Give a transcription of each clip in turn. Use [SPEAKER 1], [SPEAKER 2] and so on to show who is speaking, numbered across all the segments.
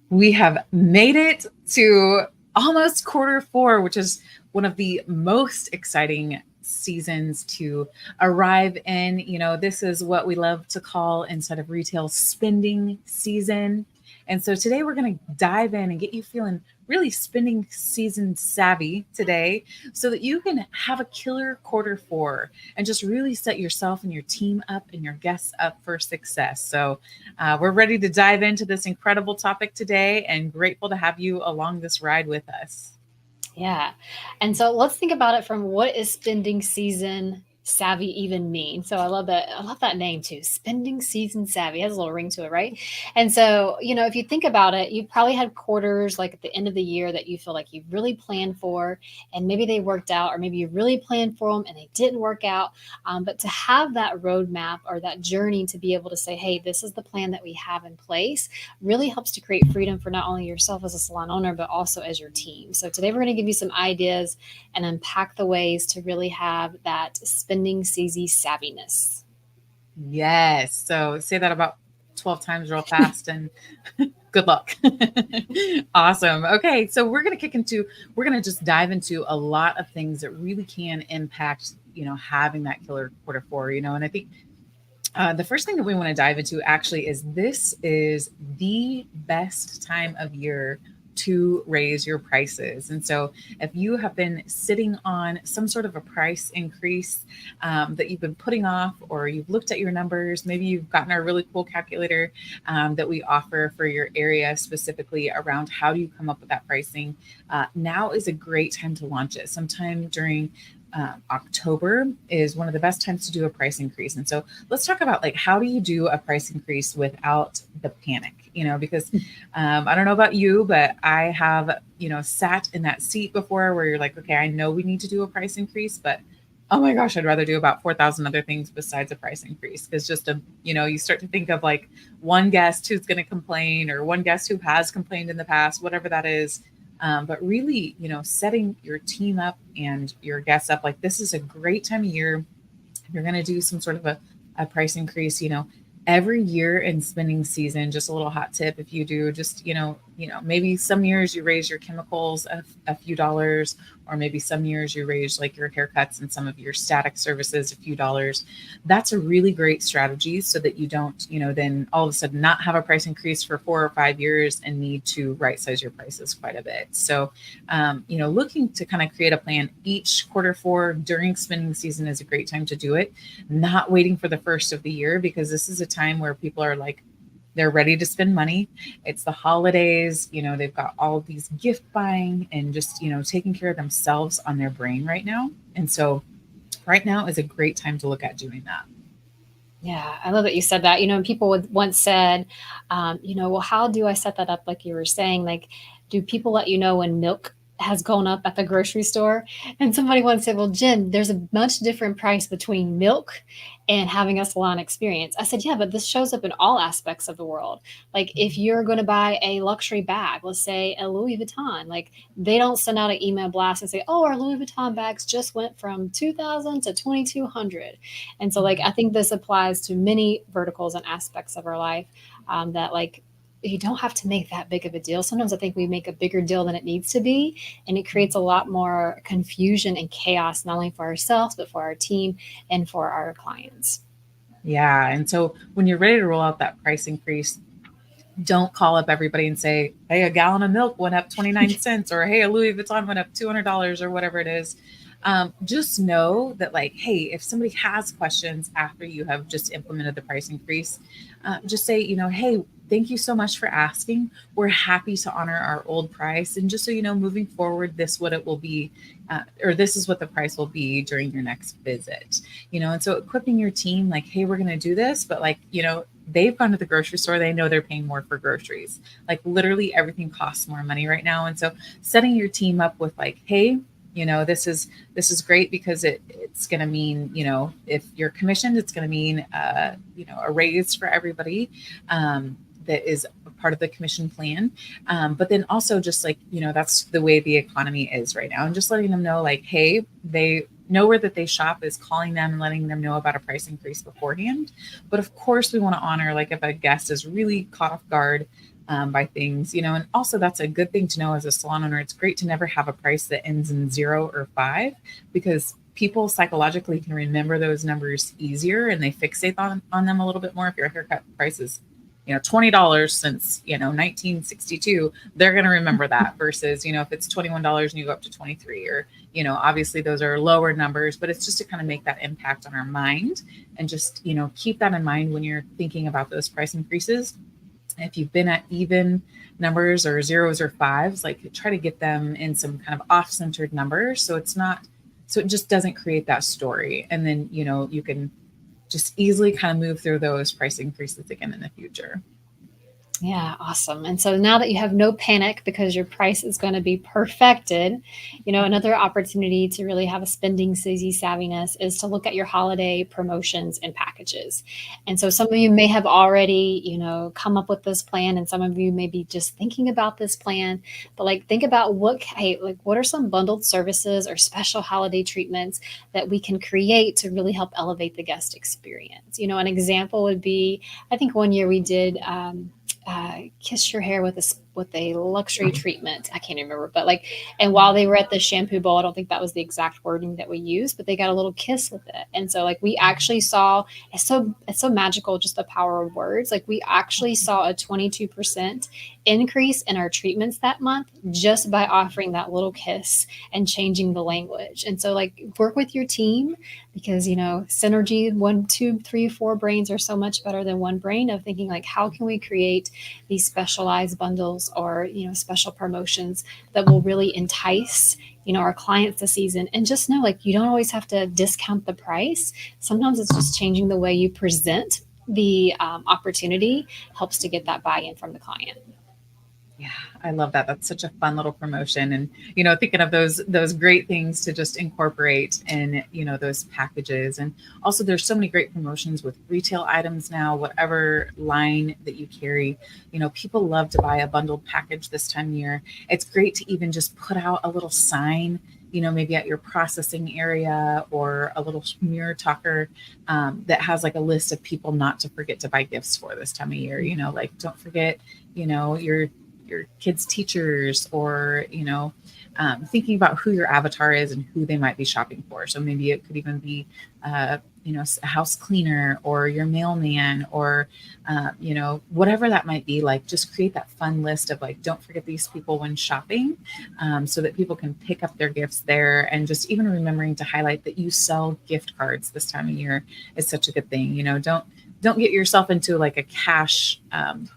[SPEAKER 1] We have made it to almost quarter four, which is one of the most exciting seasons to arrive in. This is what we love to call inside of retail spending season. And so today we're going to dive in and get you feeling really spending season savvy today so that you can have a killer quarter four and just really set yourself and your team up and your guests up for success. So we're ready to dive into this incredible topic today and grateful to have you along this ride with us.
[SPEAKER 2] Yeah. And so let's think about it from what is spending season savvy even mean? So I love that. I love that name too. Spending season savvy has a little ring to it, right? And so, if you think about it, you probably had quarters like at the end of the year that you feel like you really planned for, and maybe they worked out, or maybe you really planned for them and they didn't work out. But to have that roadmap or that journey to be able to say, hey, this is the plan that we have in place really helps to create freedom for not only yourself as a salon owner, but also as your team. So today we're going to give you some ideas and unpack the ways to really have that spending season savviness.
[SPEAKER 1] Yes. So say that about 12 times real fast and good luck. Awesome. Okay. So we're going to just dive into a lot of things that really can impact, having that killer quarter four, and I think the first thing that we want to dive into actually is this is the best time of year to raise your prices. And so, if you have been sitting on some sort of a price increase that you've been putting off, or you've looked at your numbers, maybe you've gotten our really cool calculator that we offer for your area specifically around how do you come up with that pricing, now is a great time to launch it. Sometime during October is one of the best times to do a price increase. And so let's talk about like how do you do a price increase without the panic, because I don't know about you, but I have, sat in that seat before where you're like, okay, I know we need to do a price increase, but oh my gosh, I'd rather do about 4,000 other things besides a price increase. Because you start to think of like one guest who's going to complain or one guest who has complained in the past, whatever that is. But really, setting your team up and your guests up, like this is a great time of year. If you're going to do some sort of a price increase, every year in spending season, just a little hot tip. If you do just, maybe some years you raise your chemicals a few dollars, or maybe some years you raise like your haircuts and some of your static services a few dollars. That's a really great strategy so that you don't, then all of a sudden not have a price increase for 4 or 5 years and need to right size your prices quite a bit. So, looking to kind of create a plan each quarter four during spending season is a great time to do it, not waiting for the first of the year, because this is a time where people are like, they're ready to spend money. It's the holidays, they've got all of these gift buying and just, taking care of themselves on their brain right now. And so right now is a great time to look at doing that.
[SPEAKER 2] Yeah, I love that you said that. People would once said, well, how do I set that up? Like you were saying, like, do people let you know when milk has gone up at the grocery store? And somebody once said, well, Jen, there's a much different price between milk and having a salon experience. I said, yeah, but this shows up in all aspects of the world. Like if you're going to buy a luxury bag, let's say a Louis Vuitton, like they don't send out an email blast and say, oh, our Louis Vuitton bags just went from 2,000 to 2,200. And so, like, I think this applies to many verticals and aspects of our life, that, like, you don't have to make that big of a deal. Sometimes I think we make a bigger deal than it needs to be, and it creates a lot more confusion and chaos, not only for ourselves, but for our team and for our clients.
[SPEAKER 1] Yeah. And so when you're ready to roll out that price increase, don't call up everybody and say, hey, a gallon of milk went up 29 cents, or hey, a Louis Vuitton went up $200, or whatever it is. Just know that, like, hey, if somebody has questions after you have just implemented the price increase, just say, hey, thank you so much for asking. We're happy to honor our old price. And just so you know, moving forward, this what it will be, or this is what the price will be during your next visit. And so equipping your team, like, hey, we're going to do this, but like, they've gone to the grocery store. They know they're paying more for groceries. Like literally everything costs more money right now. And so setting your team up with like, hey, this is great because it's going to mean, if you're commissioned, it's going to mean, a raise for everybody. That is a part of the commission plan. But then also just like, that's the way the economy is right now. And just letting them know like, hey, they know where that they shop is calling them and letting them know about a price increase beforehand. But of course we want to honor, like if a guest is really caught off guard, by things, and also that's a good thing to know as a salon owner. It's great to never have a price that ends in 0 or 5, because people psychologically can remember those numbers easier and they fixate on them a little bit more. If your haircut price is, $20 since, 1962, they're going to remember that versus, if it's $21 and you go up to 23, or, obviously those are lower numbers, but it's just to kind of make that impact on our mind and just, keep that in mind when you're thinking about those price increases. If you've been at even numbers or 0s or 5s, like try to get them in some kind of off-centered numbers. So it just doesn't create that story. And then, you can just easily kind of move through those price increases again in the future.
[SPEAKER 2] Yeah, awesome. And so now that you have no panic because your price is going to be perfected, another opportunity to really have a spending savviness is to look at your holiday promotions and packages. And so some of you may have already, come up with this plan, and some of you may be just thinking about this plan. But like, think about what are some bundled services or special holiday treatments that we can create to really help elevate the guest experience. An example would be, I think one year we did. Kiss your hair with a luxury treatment. I can't remember, but and while they were at the shampoo bowl, I don't think that was the exact wording that we used, but they got a little kiss with it. And so we actually saw, it's so magical, just the power of words. We actually saw a 22% increase in our treatments that month just by offering that little kiss and changing the language. And so work with your team, because synergy, 1, 2, 3, 4 brains are so much better than one brain, of thinking how can we create these specialized bundles or special promotions that will really entice our clients this season. And just know you don't always have to discount the price. Sometimes it's just changing the way you present the opportunity helps to get that buy-in from the client.
[SPEAKER 1] Yeah, I love that. That's such a fun little promotion. And, thinking of those great things to just incorporate in, those packages. And also there's so many great promotions with retail items now, whatever line that you carry. People love to buy a bundled package this time of year. It's great to even just put out a little sign, maybe at your processing area, or a little mirror talker that has a list of people not to forget to buy gifts for this time of year. Don't forget, your kids' teachers, or thinking about who your avatar is and who they might be shopping for. So maybe it could even be a house cleaner, or your mailman, or whatever that might be. Just create that fun list of don't forget these people when shopping, so that people can pick up their gifts there. And just even remembering to highlight that you sell gift cards this time of year is such a good thing. Don't get yourself into a cash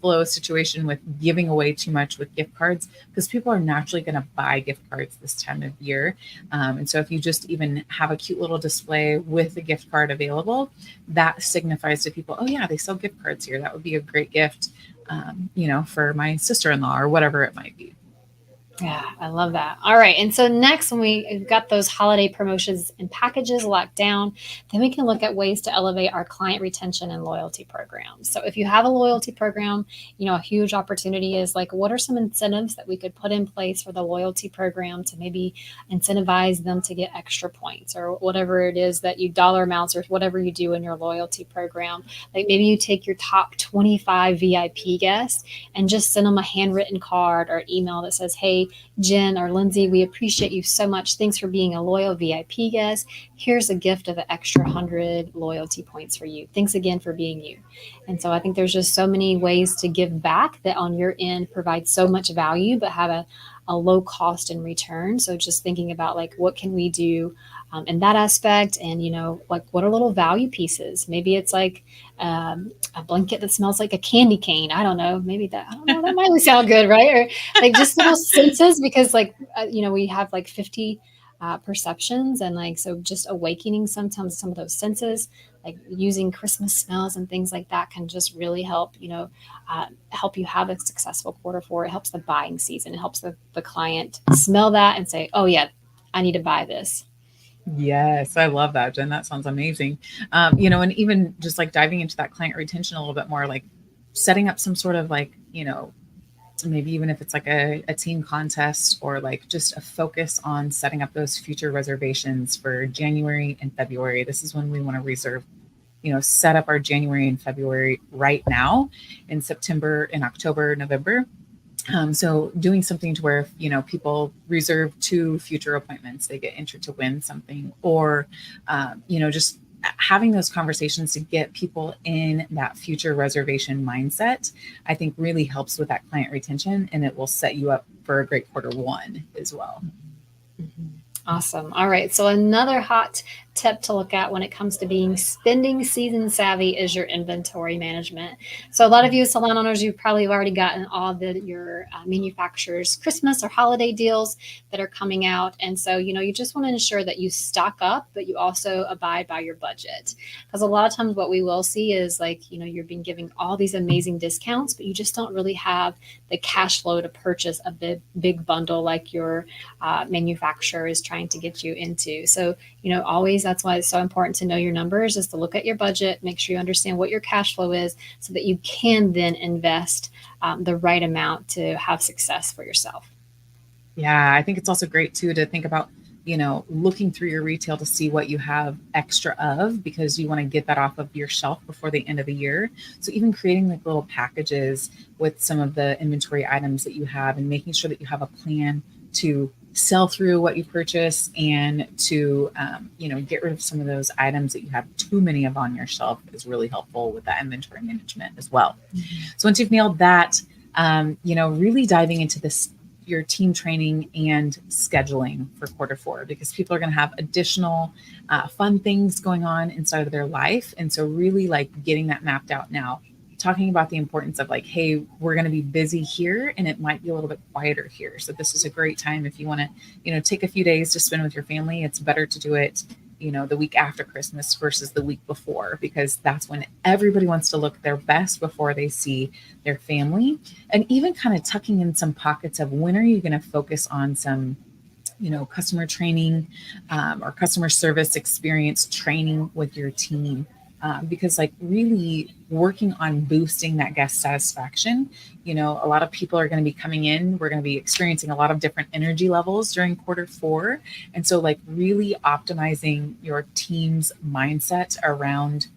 [SPEAKER 1] flow situation with giving away too much with gift cards, because people are naturally going to buy gift cards this time of year. And so if you just even have a cute little display with a gift card available, that signifies to people, oh yeah, they sell gift cards here. That would be a great gift, for my sister-in-law, or whatever it might be.
[SPEAKER 2] Yeah, I love that. All right. And so next, when we've got those holiday promotions and packages locked down, then we can look at ways to elevate our client retention and loyalty programs. So if you have a loyalty program, a huge opportunity is what are some incentives that we could put in place for the loyalty program to maybe incentivize them to get extra points, or whatever it is that you dollar amounts, or whatever you do in your loyalty program. Maybe you take your top 25 VIP guests and just send them a handwritten card or email that says, hey, Jen or Lindsay, we appreciate you so much. Thanks for being a loyal VIP guest. Here's a gift of an extra 100 loyalty points for you. Thanks again for being you. And so I think there's just so many ways to give back that on your end provide so much value, but have a low cost in return. So just thinking about what can we do in that aspect, and what are little value pieces? Maybe it's a blanket that smells like a candy cane. I don't know. Maybe that, I don't know, that might sound good, right? Or just little senses, because we have 50 perceptions, and so just awakening sometimes some of those senses, using Christmas smells and things like that, can just really help help you have a successful quarter 4. It helps the buying season. It helps the client smell that and say, oh yeah, I need to buy this.
[SPEAKER 1] Yes, I love that, Jen. That sounds amazing. And even just diving into that client retention a little bit more, setting up some sort of maybe even if it's a team contest, or just a focus on setting up those future reservations for January and February. This is when we want to reserve set up our January and February right now, in September, in October, November. So doing something to where, people reserve 2 future appointments, they get entered to win something, or, just having those conversations to get people in that future reservation mindset, I think really helps with that client retention, and it will set you up for a great quarter 1 as well.
[SPEAKER 2] Mhm. Awesome. All right. So another hot tip to look at when it comes to being spending season savvy is your inventory management. So a lot of you salon owners, you probably have already gotten all your manufacturers Christmas or holiday deals that are coming out. And so, you just want to ensure that you stock up, but you also abide by your budget. Because a lot of times what we will see is like, you're being giving all these amazing discounts, but you just don't really have the cash flow to purchase a big bundle like your manufacturer is trying to get you into. So, always that's why it's so important to know your numbers, is to look at your budget, make sure you understand what your cash flow is so that you can then invest the right amount to have success for yourself.
[SPEAKER 1] Yeah, I think it's also great too to think about, looking through your retail to see what you have extra of, because you want to get that off of your shelf before the end of the year. So even creating like little packages with some of the inventory items that you have, and making sure that you have a plan to sell through what you purchase, and to get rid of some of those items that you have too many of on your shelf, is really helpful with that inventory management as well.
[SPEAKER 2] Mm-hmm.
[SPEAKER 1] So once you've nailed that, really diving into this, your team training and scheduling for quarter 4, because people are going to have additional fun things going on inside of their life. And so really like getting that mapped out now, talking about the importance of like, hey, we're going to be busy here and it might be a little bit quieter here. So this is a great time if you want to, take a few days to spend with your family. It's better to do it, the week after Christmas versus the week before, because that's when everybody wants to look their best before they see their family. And even kind of tucking in some pockets of when are you going to focus on some, customer training, or customer service experience training with your team. Because like really working on boosting that guest satisfaction, a lot of people are going to be coming in. We're going to be experiencing a lot of different energy levels during quarter 4. And so like really optimizing your team's mindset around,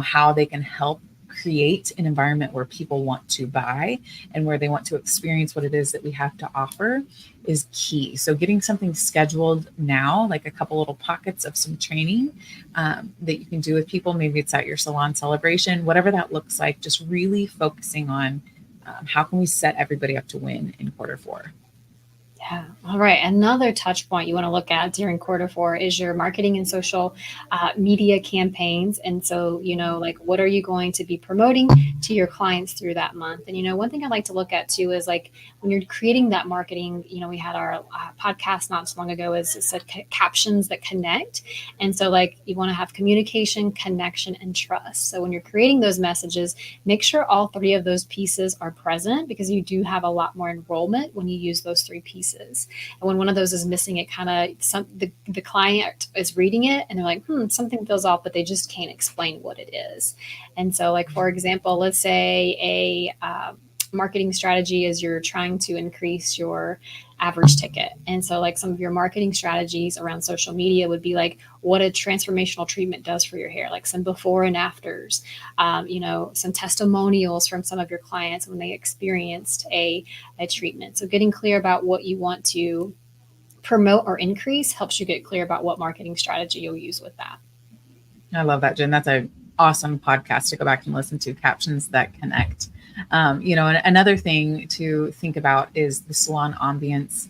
[SPEAKER 1] how they can help create an environment where people want to buy and where they want to experience what it is that we have to offer is key. So getting something scheduled now, like a couple little pockets of some training that you can do with people. Maybe it's at your salon celebration, whatever that looks like, just really focusing on how can we set everybody up to win in quarter 4.
[SPEAKER 2] Yeah. All right. Another touch point you want to look at during quarter 4 is your marketing and social media campaigns. And so, like what are you going to be promoting to your clients through that month? And, one thing I like to look at too is like when you're creating that marketing, we had our podcast not so long ago, is it said captions that connect. And so like you want to have communication, connection, and trust. So when you're creating those messages, make sure all 3 of those pieces are present, because you do have a lot more enrollment when you use those 3 pieces. And when one of those is missing, it kind of the client is reading it and they're like, something feels off, but they just can't explain what it is. And so, like for example, let's say a marketing strategy is you're trying to increase your average ticket. And so like some of your marketing strategies around social media would be like what a transformational treatment does for your hair, like some before and afters, some testimonials from some of your clients when they experienced a treatment. So getting clear about what you want to promote or increase helps you get clear about what marketing strategy you'll use with that.
[SPEAKER 1] I love that, Jen. That's an awesome podcast to go back and listen to, Captions That Connect. And another thing to think about is the salon ambiance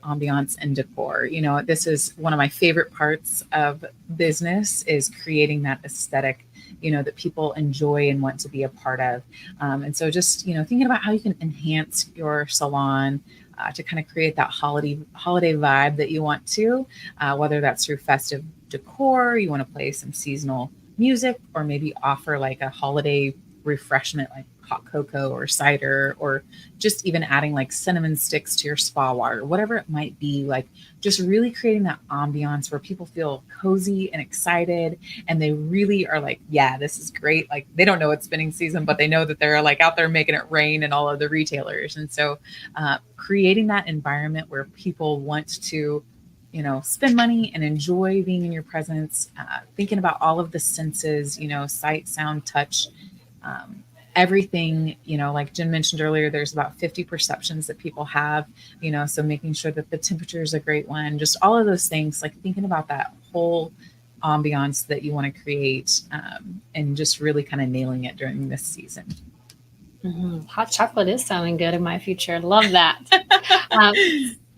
[SPEAKER 1] and decor. This is one of my favorite parts of business, is creating that aesthetic, that people enjoy and want to be a part of. And so just, thinking about how you can enhance your salon to kind of create that holiday vibe that you want to, whether that's through festive decor, you want to play some seasonal music, or maybe offer like a holiday refreshment like hot cocoa or cider, or just even adding like cinnamon sticks to your spa water, whatever it might be. Like just really creating that ambiance where people feel cozy and excited, and they really are like, yeah, this is great. Like they don't know it's spinning season, but they know that they're like out there making it rain in all of the retailers. And so creating that environment where people want to spend money and enjoy being in your presence, thinking about all of the senses, sight, sound, touch, um, everything, like Jen mentioned earlier, there's about 50 perceptions that people have, so making sure that the temperature is a great one, just all of those things, like thinking about that whole ambiance that you want to create, and just really kind of nailing it during this season.
[SPEAKER 2] Hot chocolate is sounding good in my future. Love that. Um,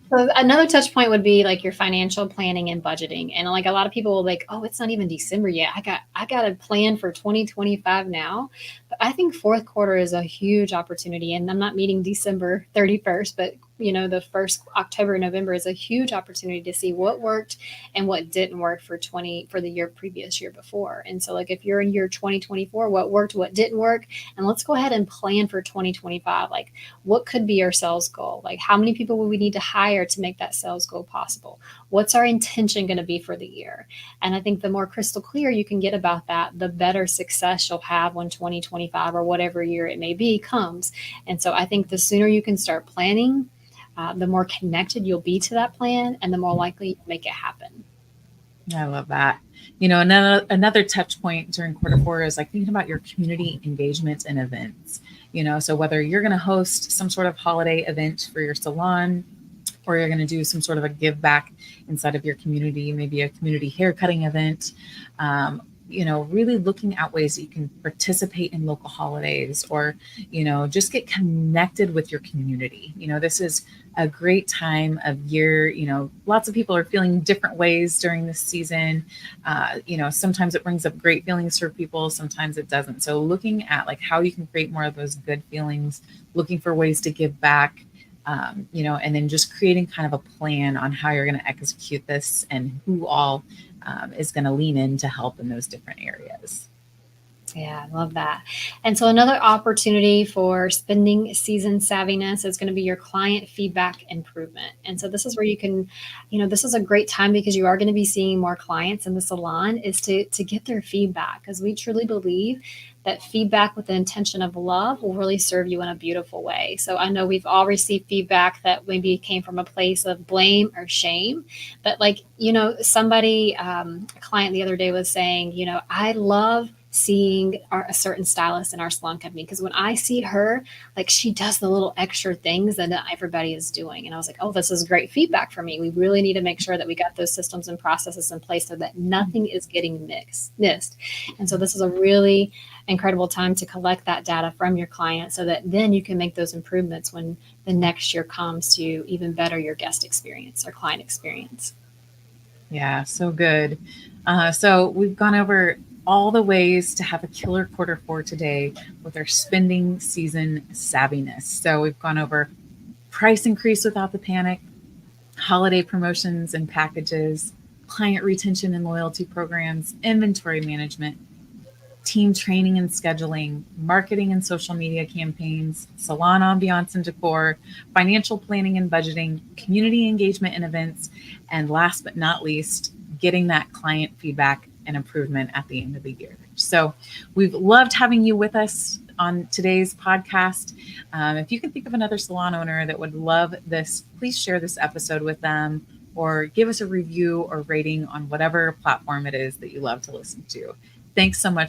[SPEAKER 2] so another touch point would be like your financial planning and budgeting. And like a lot of people will like, oh, it's not even December yet. I got a plan for 2025 now. But I think fourth quarter is a huge opportunity. And I'm not meeting December 31st, but the first October, November is a huge opportunity to see what worked and what didn't work for the previous year before. And so like if you're in year 2024, what worked, what didn't work, and let's go ahead and plan for 2025. Like what could be our sales goal? Like how many people will we need to hire to make that sales goal possible? What's our intention going to be for the year? And I think the more crystal clear you can get about that, the better success you'll have when 2025 or whatever year it may be comes. And so I think the sooner you can start planning, the more connected you'll be to that plan and the more likely you make it happen.
[SPEAKER 1] I love that. Another touch point during quarter four is like thinking about your community engagement and events. So whether you're going to host some sort of holiday event for your salon, or you're going to do some sort of a give back inside of your community, maybe a community haircutting event, really looking at ways that you can participate in local holidays, or, just get connected with your community. This is a great time of year. Lots of people are feeling different ways during this season. Sometimes it brings up great feelings for people, sometimes it doesn't. So looking at like how you can create more of those good feelings, looking for ways to give back, and then just creating kind of a plan on how you're going to execute this and who all is going to lean in to help in those different areas.
[SPEAKER 2] Yeah, I love that. And so another opportunity for spending season savviness is going to be your client feedback improvement. And so this is where you can, this is a great time because you are going to be seeing more clients in the salon is to get their feedback, because we truly believe that feedback with the intention of love will really serve you in a beautiful way. So I know we've all received feedback that maybe came from a place of blame or shame, but like, somebody, a client the other day was saying, I love seeing a certain stylist in our salon company, because when I see her, like she does the little extra things that not everybody is doing. And I was like, oh, this is great feedback for me. We really need to make sure that we got those systems and processes in place so that nothing is getting missed. And so this is a really incredible time to collect that data from your client so that then you can make those improvements when the next year comes to even better your guest experience or client experience.
[SPEAKER 1] Yeah, so good. So we've gone over all the ways to have a killer quarter four today with our spending season savviness. So we've gone over price increase without the panic, holiday promotions and packages, client retention and loyalty programs, inventory management, team training and scheduling, marketing and social media campaigns, salon ambiance and decor, financial planning and budgeting, community engagement and events, and last but not least, getting that client feedback and improvement at the end of the year. So we've loved having you with us on today's podcast. If you can think of another salon owner that would love this, please share this episode with them, or give us a review or rating on whatever platform it is that you love to listen to. Thanks so much